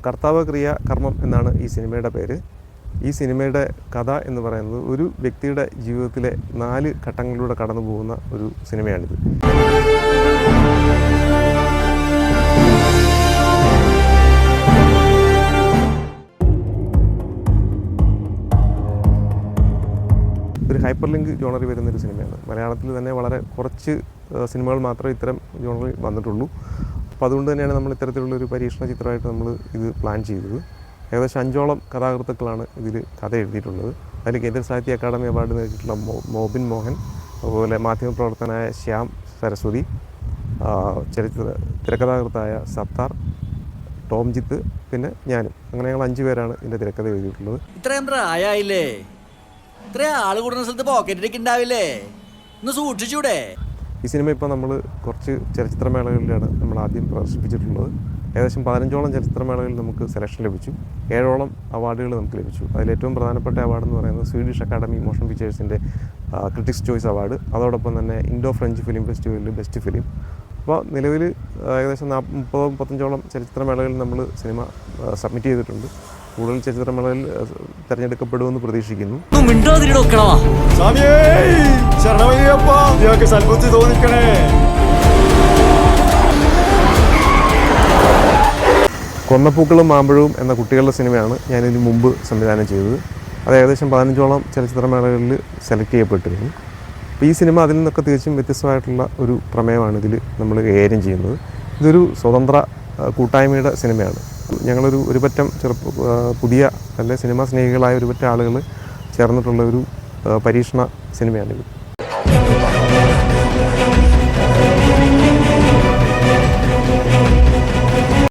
കർത്താവ് ക്രിയ കർമ്മം എന്നാണ് ഈ സിനിമയുടെ പേര്. ഈ സിനിമയുടെ കഥ എന്ന് പറയുന്നത് ഒരു വ്യക്തിയുടെ ജീവിതത്തിലെ 4 ഘട്ടങ്ങളിലൂടെ കടന്നു പോകുന്ന ഒരു സിനിമയാണിത്. ഒരു ഹൈപ്പർ ലിങ്ക് ജോണറിൽ വരുന്നൊരു സിനിമയാണ്. മലയാളത്തിൽ തന്നെ വളരെ കുറച്ച് സിനിമകൾ മാത്രമേ ഇത്തരം ജോണറിൽ വന്നിട്ടുള്ളൂ. അപ്പോൾ അതുകൊണ്ട് തന്നെയാണ് നമ്മൾ ഇത്തരത്തിലുള്ളൊരു പരീക്ഷണ ചിത്രമായിട്ട് നമ്മൾ ഇത് പ്ലാൻ ചെയ്തത്. ഏകദേശം 5ഓളം കഥാകൃത്തുക്കളാണ് ഇതിൽ കഥ എഴുതിയിട്ടുള്ളത്. അതിൽ കേന്ദ്ര സാഹിത്യ അക്കാദമി അവാർഡ് നേടിയിട്ടുള്ള മോബിൻ മോഹൻ, അതുപോലെ മാധ്യമപ്രവർത്തകനായ ശ്യാം സരസ്വതി, തിരക്കഥാകൃത്തായ സത്താർ, ടോംജിത്ത്, പിന്നെ ഞാനും. അങ്ങനെ ഞങ്ങൾ 5 പേരാണ് ഇതിൻ്റെ തിരക്കഥ എഴുതിയിട്ടുള്ളത്. ഇത്രയും പ്രായമായില്ലേ, ഇത്രയും ആൾ കൂടുന്ന സ്ഥലത്ത് പോക്കറ്റിലേക്ക് ഉണ്ടാവില്ലേ, ഒന്ന് സൂക്ഷിച്ചൂടെ? ഈ സിനിമ ഇപ്പോൾ നമ്മൾ കുറച്ച് ചലച്ചിത്രമേളകളിലാണ് നമ്മൾ ആദ്യം പ്രദർശിപ്പിച്ചിട്ടുള്ളത്. ഏകദേശം 15ഓളം ചലച്ചിത്രമേളകളിൽ നമുക്ക് സെലക്ഷൻ ലഭിച്ചു. 7ഓളം അവാർഡുകൾ നമുക്ക് ലഭിച്ചു. അതിലേറ്റവും പ്രധാനപ്പെട്ട അവാർഡ് എന്ന് പറയുന്നത് സ്വീഡിഷ് അക്കാഡമി മോഷൻ പിക്ചേഴ്സിൻ്റെ ക്രിറ്റിക്സ് ചോയ്സ് അവാർഡ്, അതോടൊപ്പം തന്നെ ഇൻഡോ ഫ്രഞ്ച് ഫിലിം ഫെസ്റ്റിവലിൽ ബെസ്റ്റ് ഫിലിം. അപ്പോൾ നിലവിൽ ഏകദേശം 30-35ഓളം ചലച്ചിത്രമേളകളിൽ നമ്മൾ സിനിമ സബ്മിറ്റ് ചെയ്തിട്ടുണ്ട്. കൂടുതൽ ചലച്ചിത്രമേളയിൽ തിരഞ്ഞെടുക്കപ്പെടുമെന്ന് പ്രതീക്ഷിക്കുന്നു. കൊന്നപ്പൂക്കളും മാമ്പഴവും എന്ന കുട്ടികളുടെ സിനിമയാണ് ഞാനിതിന് മുമ്പ് സംവിധാനം ചെയ്തത്. അത് ഏകദേശം 15ഓളം ചലച്ചിത്രമേളകളിൽ സെലക്ട് ചെയ്യപ്പെട്ടിരുന്നു. അപ്പോൾ ഈ സിനിമ അതിൽ നിന്നൊക്കെ തികച്ചും വ്യത്യസ്തമായിട്ടുള്ള ഒരു പ്രമേയമാണ് ഇതിൽ നമ്മൾ കൈകാര്യം ചെയ്യുന്നത്. ഇതൊരു സ്വതന്ത്ര കൂട്ടായ്മയുടെ സിനിമയാണ്. ഞങ്ങളൊരു പറ്റം പുതിയ സിനിമാ സ്നേഹികളായ ഒരു പറ്റം ആളുകൾ ചേർന്നിട്ടുള്ള ഒരു പരീക്ഷണ സിനിമയാണിത്.